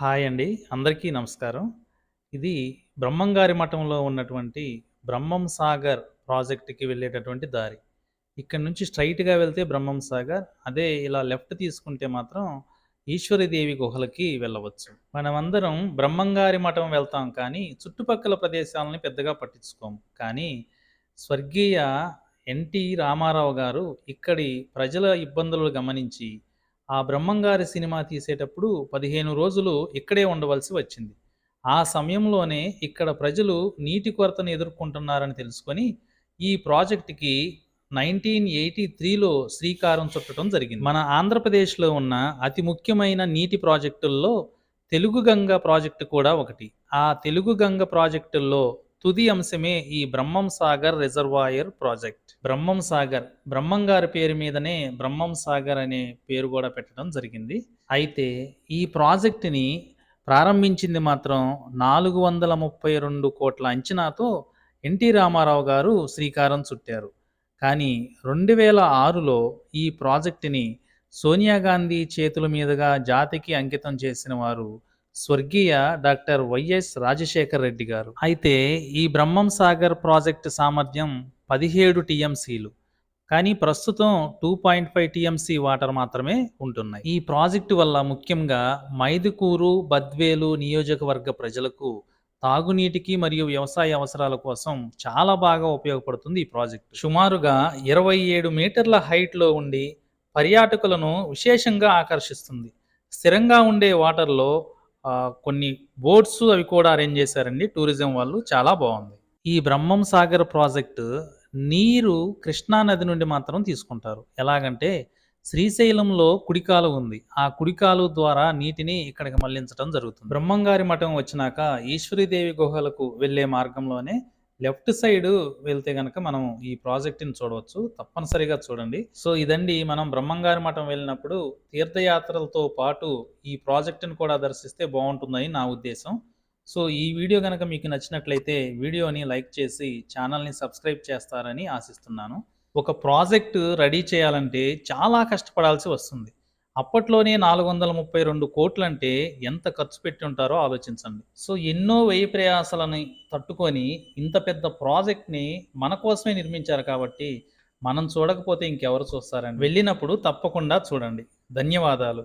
Hi అండి. అందరికీ నమస్కారం. ఇది బ్రహ్మంగారి మఠంలో ఉన్నటువంటి బ్రహ్మం సాగర్ ప్రాజెక్ట్‌కి వెళ్ళేటటువంటి దారి. ఇక్కడి నుంచి స్ట్రెయిట్‌గా వెళ్తే బ్రహ్మం సాగర్. అదే ఇలా లెఫ్ట్ తీసుకుంటే మాత్రం ఈశ్వరీదేవి గుహలకి వెళ్ళవచ్చు. మనమందరం బ్రహ్మంగారి మఠం వెళ్తాం కానీ, చుట్టుపక్కల ప్రదేశాలని పెద్దగా పట్టించుకోము. కానీ స్వర్గీయ ఎన్టీ రామారావు గారు ఇక్కడి ప్రజల ఇబ్బందులు గమనించి ఆ బ్రహ్మంగారి సినిమా తీసేటప్పుడు 15 రోజులు ఇక్కడే ఉండవలసి వచ్చింది. ఆ సమయంలోనే ఇక్కడ ప్రజలు నీటి కొరతను ఎదుర్కొంటున్నారని తెలుసుకొని, ఈ ప్రాజెక్ట్‌కి 1983లో శ్రీకారం చుట్టడం జరిగింది. మన ఆంధ్రప్రదేశ్‌లో ఉన్న అతి ముఖ్యమైన నీటి ప్రాజెక్టుల్లో తెలుగు గంగ ప్రాజెక్టు కూడా ఒకటి. ఆ తెలుగు గంగ ప్రాజెక్టుల్లో తుది అంశమే ఈ బ్రహ్మం సాగర్ రిజర్వాయర్ ప్రాజెక్ట్. బ్రహ్మం సాగర్ బ్రహ్మం గారి పేరు మీదనే బ్రహ్మం సాగర్ అనే పేరు కూడా పెట్టడం జరిగింది. అయితే ఈ ప్రాజెక్టుని ప్రారంభించింది మాత్రం 432 కోట్ల అంచనాతో ఎన్టీ రామారావు గారు శ్రీకారం చుట్టారు. కానీ 2006లో ఈ ప్రాజెక్టుని సోనియా గాంధీ చేతుల మీదుగా జాతికి అంకితం చేసిన వారు స్వర్గీయ డాక్టర్ వైఎస్ రాజశేఖర రెడ్డి గారు. అయితే ఈ బ్రహ్మం సాగర్ ప్రాజెక్టు సామర్థ్యం 17 టీఎంసీలు. కానీ ప్రస్తుతం 2.5 టీఎంసీ వాటర్ మాత్రమే ఉంటున్నాయి. ఈ ప్రాజెక్టు వల్ల ముఖ్యంగా మైదుకూరు, బద్వేలు నియోజకవర్గ ప్రజలకు తాగునీటికి మరియు వ్యవసాయ అవసరాల కోసం చాలా బాగా ఉపయోగపడుతుంది ఈ ప్రాజెక్టు. సుమారుగా 27 మీటర్ల హైట్‌లో ఉండి పర్యాటకులను విశేషంగా ఆకర్షిస్తుంది. స్థిరంగా ఉండే వాటర్‌లో కొన్ని బోట్స్ అవి కూడా అరేంజ్ చేశారండి టూరిజం వాళ్ళు. చాలా బావుంది. ఈ బ్రహ్మం సాగర్ ప్రాజెక్టు నీరు కృష్ణా నది నుండి మాత్రం తీసుకుంటారు. ఎలాగంటే శ్రీశైలంలో కుడి కాలువ ఉంది. ఆ కుడి కాలువ ద్వారా నీటిని ఇక్కడికి మళ్లించడం జరుగుతుంది. బ్రహ్మంగారి మఠం వచ్చినాక ఈశ్వరీదేవి గుహలకు వెళ్ళే మార్గంలోనే లెఫ్ట్ సైడ్ వెళ్తే గనక మనం ఈ ప్రాజెక్ట్‌ని చూడవచ్చు. తప్పనిసరిగా చూడండి. సో ఇదండి మనం బ్రహ్మంగారి మఠం వెళ్ళినప్పుడు తీర్థయాత్రలతో పాటు ఈ ప్రాజెక్ట్‌ని కూడా దర్శిస్తే బావుంటుందని నా ఉద్దేశం. సో ఈ వీడియో గనక మీకు నచ్చినట్లయితే వీడియోని లైక్ చేసి ఛానల్‌ని సబ్స్క్రైబ్ చేస్తారని ఆశిస్తున్నాను. ఒక ప్రాజెక్ట్ రెడీ చేయాలంటే చాలా కష్టపడాల్సి వస్తుంది. అప్పట్లోనే 432 కోట్లంటే ఎంత ఖర్చు పెట్టి ఉంటారో ఆలోచించండి. సో ఎన్నో వ్యయ ప్రయాసలని తట్టుకొని ఇంత పెద్ద ప్రాజెక్ట్‌ని మన కోసమే నిర్మించారు కాబట్టి మనం చూడకపోతే ఇంకెవరు చూస్తారండి. వెళ్ళినప్పుడు తప్పకుండా చూడండి. ధన్యవాదాలు.